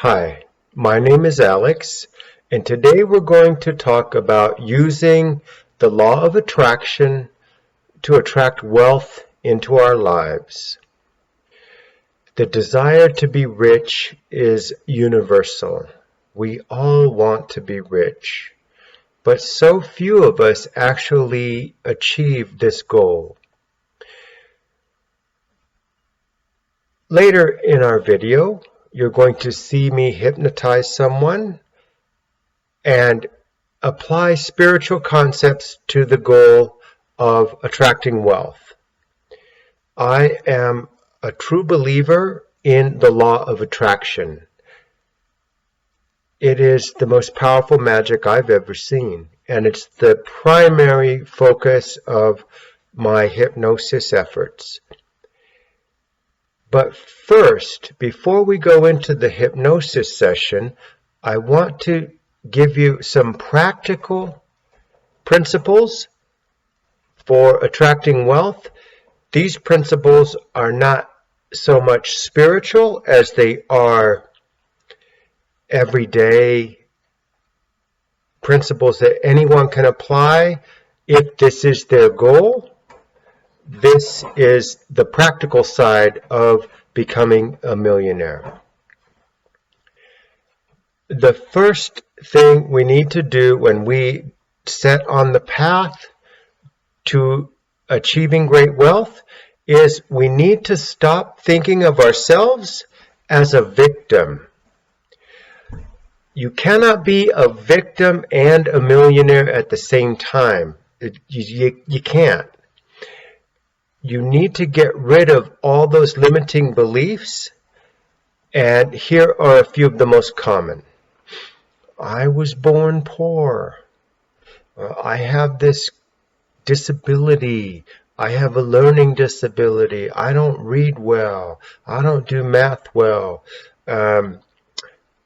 Hi, my name is Alex, and today we're going to talk about using the law of attraction to attract wealth into our lives. The desire to be rich is universal. We all want to be rich, but so few of us actually achieve this goal. Later in our video, you're going to see me hypnotize someone and apply spiritual concepts to the goal of attracting wealth. I am a true believer in the law of attraction. It is the most powerful magic I've ever seen, and it's the primary focus of my hypnosis efforts. But first, before we go into the hypnosis session, I want to give you some practical principles for attracting wealth. These principles are not so much spiritual as they are everyday principles that anyone can apply if this is their goal. This is the practical side of becoming a millionaire. The first thing we need to do when we set on the path to achieving great wealth is we need to stop thinking of ourselves as a victim. You cannot be a victim and a millionaire at the same time. You can't. You need to get rid of all those limiting beliefs, and here are a few of the most common. I was born poor. I have this disability. I have a learning disability. I don't read well. I don't do math well.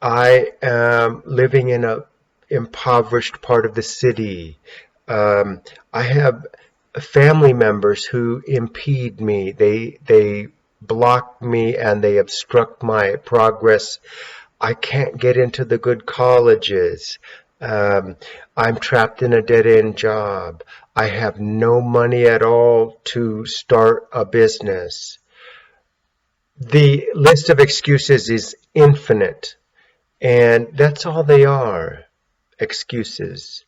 I am living in an impoverished part of the city. I have family members who impede me. They block me and they obstruct my progress. I can't get into the good colleges. I'm trapped in a dead-end job. I have no money at all to start a business. The list of excuses is infinite, and that's all they are, excuses.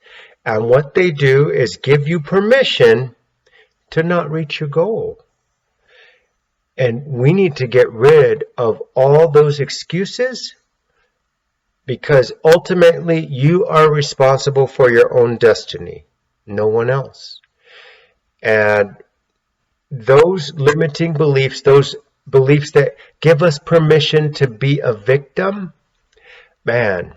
And what they do is give you permission to not reach your goal. And we need to get rid of all those excuses, because ultimately you are responsible for your own destiny, no one else. And those limiting beliefs, those beliefs that give us permission to be a victim, man,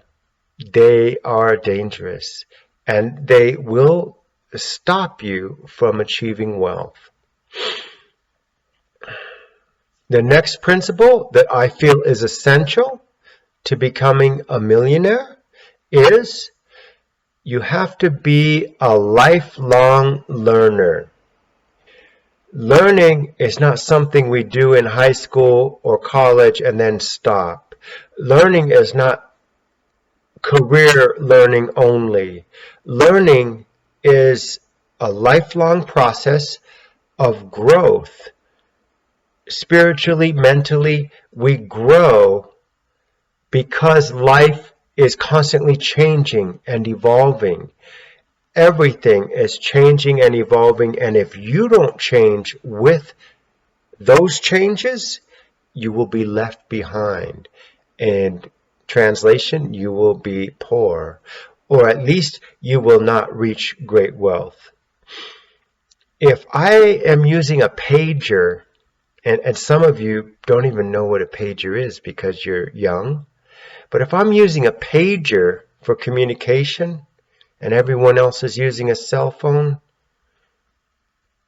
they are dangerous. And they will stop you from achieving wealth. The next principle that I feel is essential to becoming a millionaire is you have to be a lifelong learner. Learning is not something we do in high school or college and then stop. Learning is not career learning only. Learning is a lifelong process of growth. Spiritually, mentally, we grow because life is constantly changing and evolving. Everything is changing and evolving, and if you don't change with those changes, you will be left behind. And translation, you will be poor, or at least you will not reach great wealth. If I am using a pager, and some of you don't even know what a pager is because you're young, but if I'm using a pager for communication and everyone else is using a cell phone,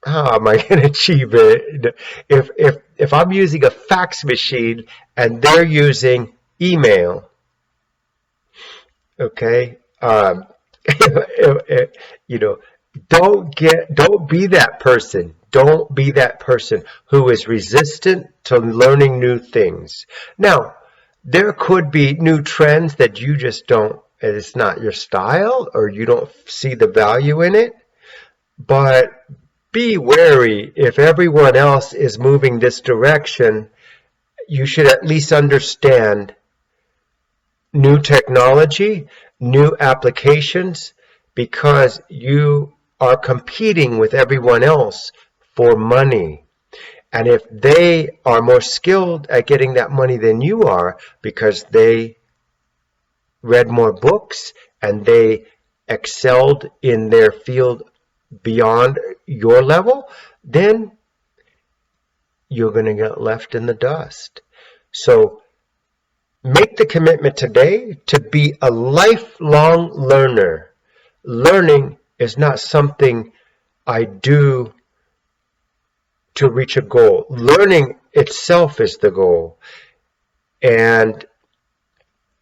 how am I going to achieve it? If I'm using a fax machine and they're using email, okay, don't be that person. Don't be that person who is resistant to learning new things. Now, There could be new trends that you just don't, it's not your style, or you don't see the value in it. But be wary. If everyone else is moving this direction, you should at least understand new technology, new applications, because you are competing with everyone else for money. And if they are more skilled at getting that money than you are because they read more books and they excelled in their field beyond your level, then you're going to get left in the dust. So make the commitment today to be a lifelong learner. Learning is not something I do to reach a goal. Learning itself is the goal. And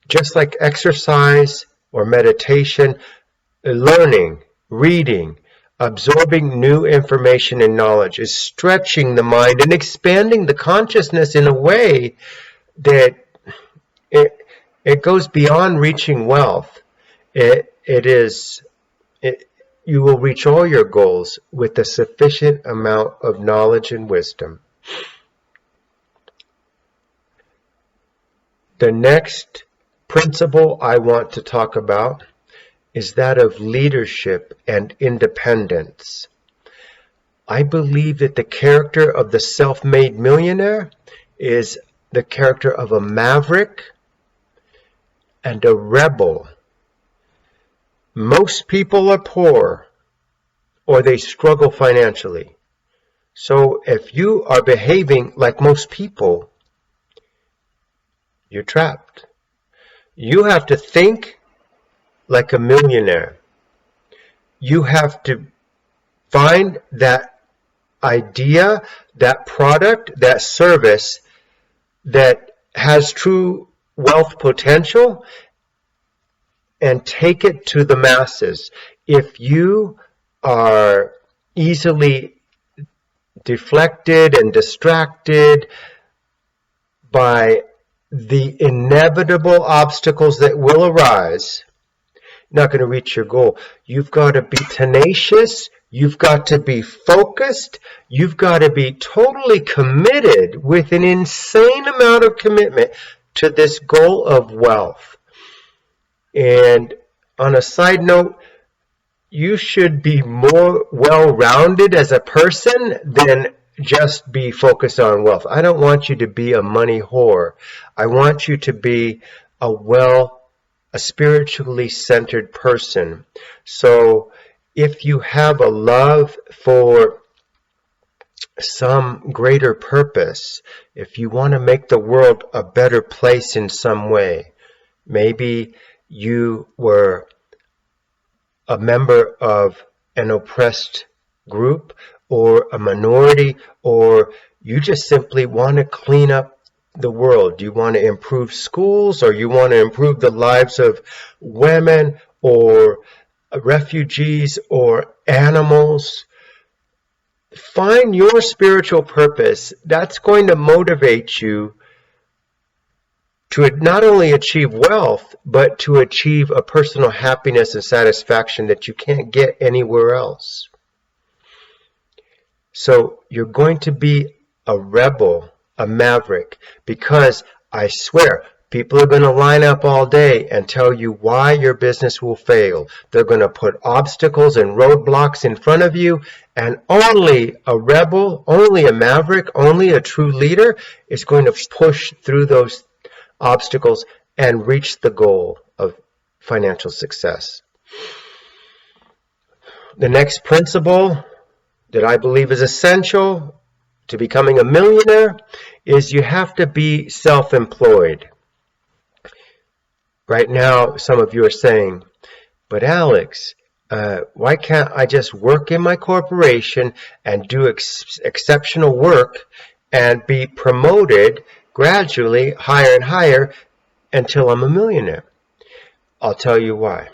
just like exercise or meditation, learning, reading, absorbing new information and knowledge is stretching the mind and expanding the consciousness in a way that it goes beyond reaching wealth. You will reach all your goals with a sufficient amount of knowledge and wisdom. The next principle I want to talk about is that of leadership and independence. I believe that the character of the self-made millionaire is the character of a maverick and a rebel. Most people are poor or they struggle financially. So if you are behaving like most people, you're trapped. You have to think like a millionaire. You have to find that idea, that product, that service that has true wealth potential and take it to the masses. If you are easily deflected and distracted by the inevitable obstacles that will arise, you're not going to reach your goal. You've got to be tenacious. You've got to be focused. You've got to be totally committed with an insane amount of commitment to this goal of wealth. And on a side note, you should be more well-rounded as a person than just be focused on wealth. I don't want you to be a money whore. I want you to be a spiritually centered person. So if you have a love for some greater purpose, if you want to make the world a better place in some way, maybe you were a member of an oppressed group or a minority, or you just simply want to clean up the world. You want to improve schools, or you want to improve the lives of women or refugees or animals. Find your spiritual purpose. That's going to motivate you to not only achieve wealth, but to achieve a personal happiness and satisfaction that you can't get anywhere else. So you're going to be a rebel, a maverick, because I swear, people are going to line up all day and tell you why your business will fail. They're going to put obstacles and roadblocks in front of you, and only a rebel, only a maverick, only a true leader is going to push through those obstacles and reach the goal of financial success. The next principle that I believe is essential to becoming a millionaire is you have to be self-employed. Right now, some of you are saying, but Alex, why can't I just work in my corporation and do exceptional work and be promoted gradually higher and higher until I'm a millionaire? I'll tell you why.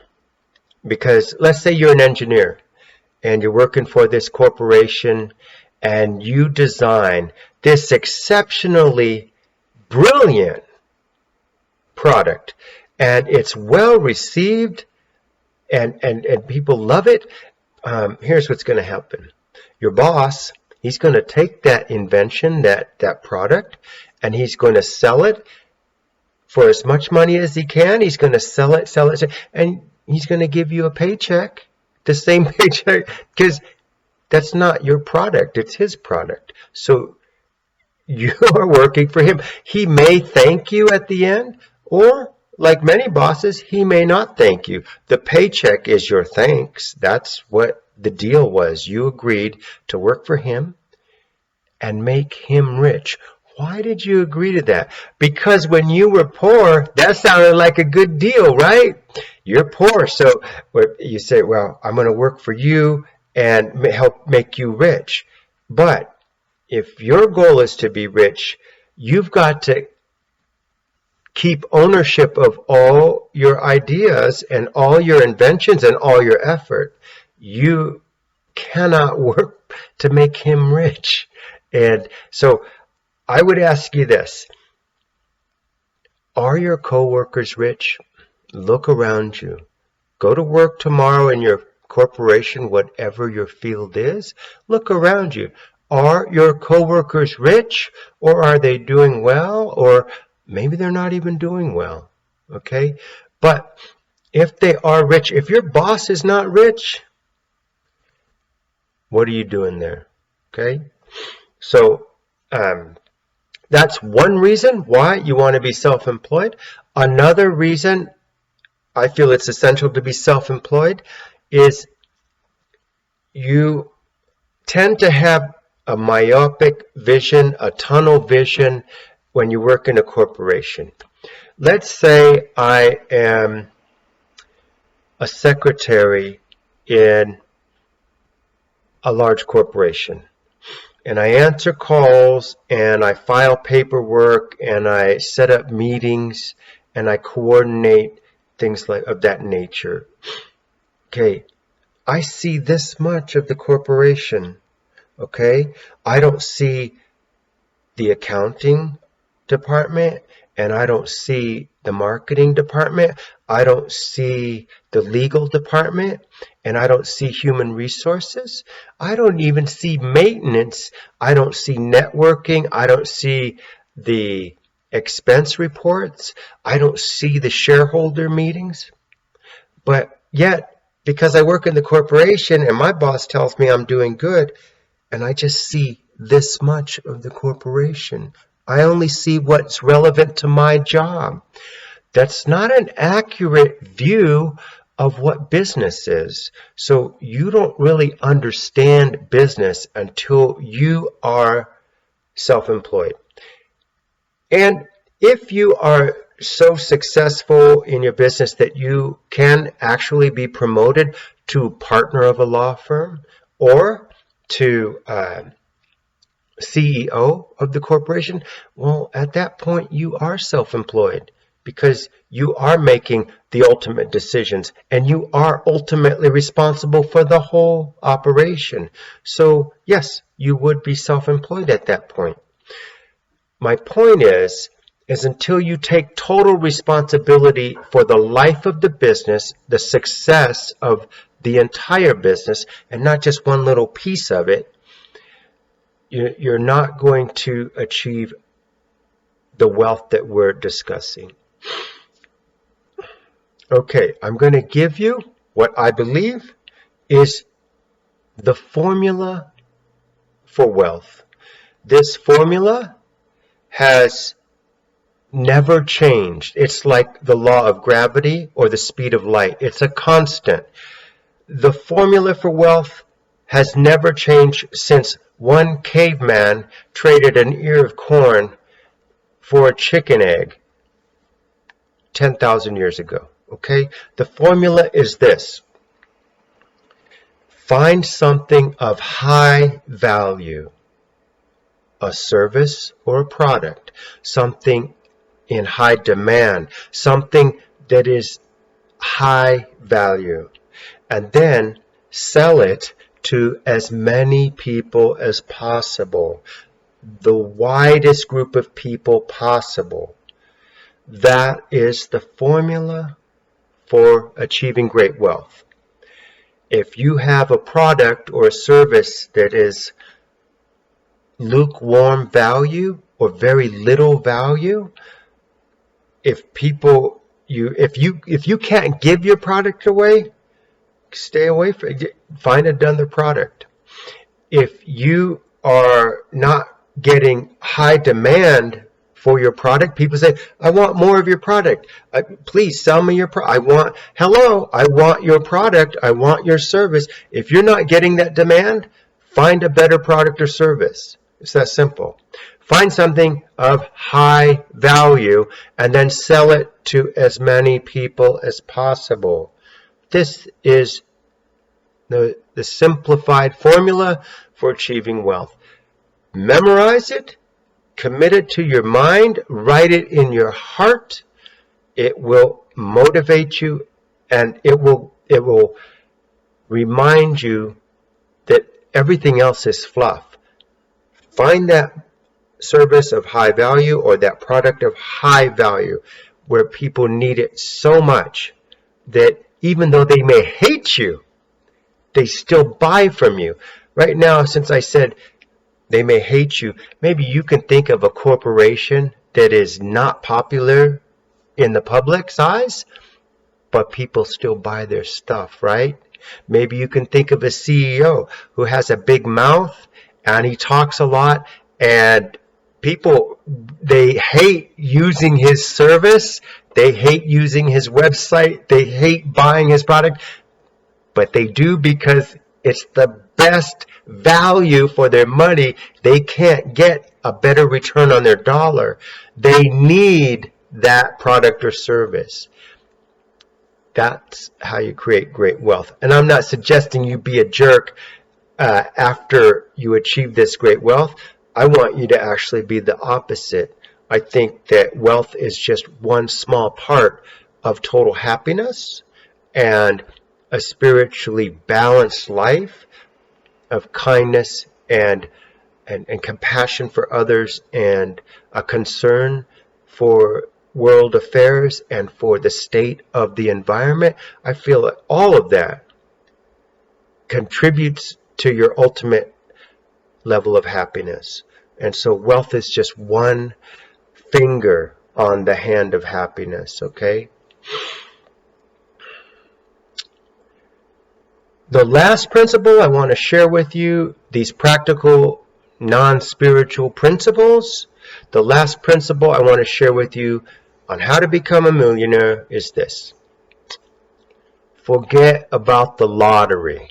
Because let's say you're an engineer and you're working for this corporation and you design this exceptionally brilliant product and it's well received and people love it, here's what's going to happen. Your boss, he's going to take that invention, that product, and he's going to sell it for as much money as he can. He's going to sell it, and he's going to give you a paycheck, the same paycheck, because that's not your product, it's his product. So you are working for him. He may thank you at the end, or like many bosses, he may not thank you. The paycheck is your thanks. That's what the deal was. You agreed to work for him and make him rich. Why did you agree to that? Because when you were poor, that sounded like a good deal, right? You're poor, so you say, well, I'm going to work for you and help make you rich. But if your goal is to be rich, you've got to keep ownership of all your ideas and all your inventions and all your effort. You cannot work to make him rich. And so I would ask you this. Are your coworkers rich? Look around you. Go to work tomorrow in your corporation, whatever your field is. Look around you. Are your coworkers rich, or are they doing well, or maybe they're not even doing well? Okay? But if they are rich, if your boss is not rich, what are you doing there? Okay? So that's one reason why you want to be self-employed. Another reason I feel it's essential to be self-employed is you tend to have a myopic vision, a tunnel vision when you work in a corporation. Let's say I am a secretary in a large corporation, and I answer calls and I file paperwork and I set up meetings and I coordinate things like of that nature. Okay, I see this much of the corporation. Okay, I don't see the accounting department, and I don't see the marketing department. I don't see the legal department, and I don't see human resources. I don't even see maintenance. I don't see networking. I don't see the expense reports. I don't see the shareholder meetings. But yet, because I work in the corporation and my boss tells me I'm doing good, and I just see this much of the corporation. I only see what's relevant to my job. That's not an accurate view of what business is. So you don't really understand business until you are self-employed. And if you are so successful in your business that you can actually be promoted to partner of a law firm or to CEO of the corporation, well, at that point you are self-employed because you are making the ultimate decisions and you are ultimately responsible for the whole operation. So yes, you would be self-employed at that point. My point is until you take total responsibility for the life of the business, the success of the entire business, and not just one little piece of it, you're not going to achieve the wealth that we're discussing. Okay, I'm going to give you what I believe is the formula for wealth. This formula has never changed. It's like the law of gravity or the speed of light. It's a constant. The formula for wealth has never changed since one caveman traded an ear of corn for a chicken egg 10,000 years ago. Okay? The formula is this. Find something of high value, a service or a product, something in high demand, something that is high value, and then sell it to as many people as possible, the widest group of people possible. That is the formula for achieving great wealth. If you have a product or a service that is lukewarm value or very little value, if you can't give your product away, stay away from it. Find another product. If you are not getting high demand for your product, people say, I want more of your product. Please sell me your product. I want your product. I want your service. If you're not getting that demand, find a better product or service. It's that simple. Find something of high value and then sell it to as many people as possible. This is the simplified formula for achieving wealth. Memorize it, commit it to your mind, write it in your heart. It will motivate you, and it will remind you that everything else is fluff. Find that service of high value or that product of high value where people need it so much that even though they may hate you, they still buy from you. Right now, since I said they may hate you, maybe you can think of a corporation that is not popular in the public's eyes, but people still buy their stuff, right? Maybe you can think of a CEO who has a big mouth and he talks a lot, and people, they hate using his service, they hate using his website, they hate buying his product, but they do because it's the best value for their money. They can't get a better return on their dollar. They need that product or service. That's how you create great wealth. And I'm not suggesting you be a jerk after you achieve this great wealth. I want you to actually be the opposite. I think that wealth is just one small part of total happiness and a spiritually balanced life of kindness and compassion for others and a concern for world affairs and for the state of the environment. I feel that all of that contributes to your ultimate level of happiness. And so wealth is just one finger on the hand of happiness, okay? The last principle I want to share with you, these practical, non-spiritual principles, the last principle I want to share with you on how to become a millionaire is this. Forget about the lottery.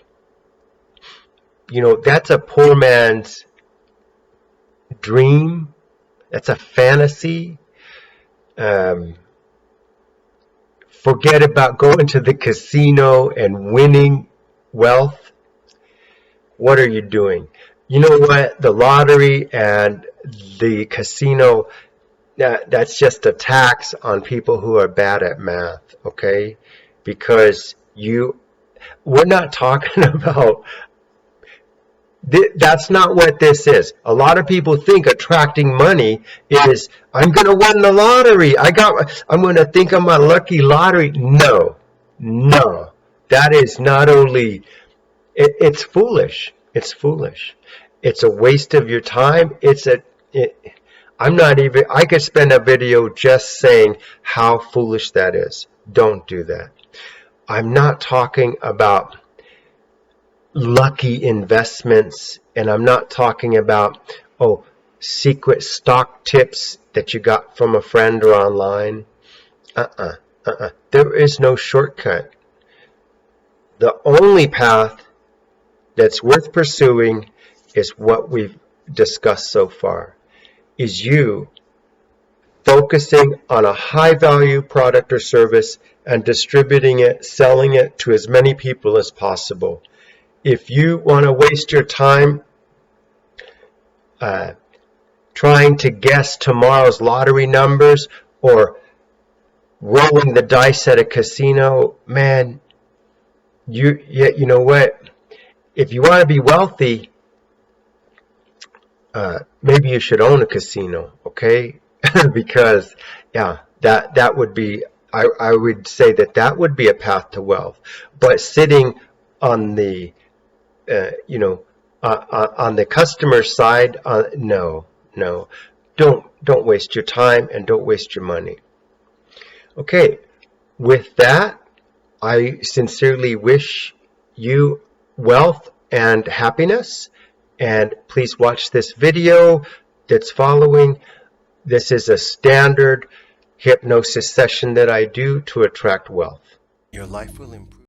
You know, that's a poor man's dream. That's a fantasy. Forget about going to the casino and winning wealth. What are you doing? You know what? The lottery and the casino, that's just a tax on people who are bad at math, okay? Because we're not talking about, that's not what this is. A lot of people think attracting money is, I'm going to win the lottery. I'm going to think I'm a lucky lottery. No. That is not only, it's foolish. It's foolish. It's a waste of your time. I could spend a video just saying how foolish that is. Don't do that. I'm not talking about lucky investments, and I'm not talking about, secret stock tips that you got from a friend or online. There is no shortcut. The only path that's worth pursuing is what we've discussed so far, is you focusing on a high value product or service and distributing it, selling it to as many people as possible. If you want to waste your time trying to guess tomorrow's lottery numbers or rolling the dice at a casino, man, you know what? If you want to be wealthy, maybe you should own a casino, okay? Because, That would be, I would say that would be a path to wealth. But sitting on the on the customer side, no, no, don't waste your time and don't waste your money. Okay, with that, I sincerely wish you wealth and happiness, and please watch this video that's following. This is a standard hypnosis session that I do to attract wealth. Your life will improve.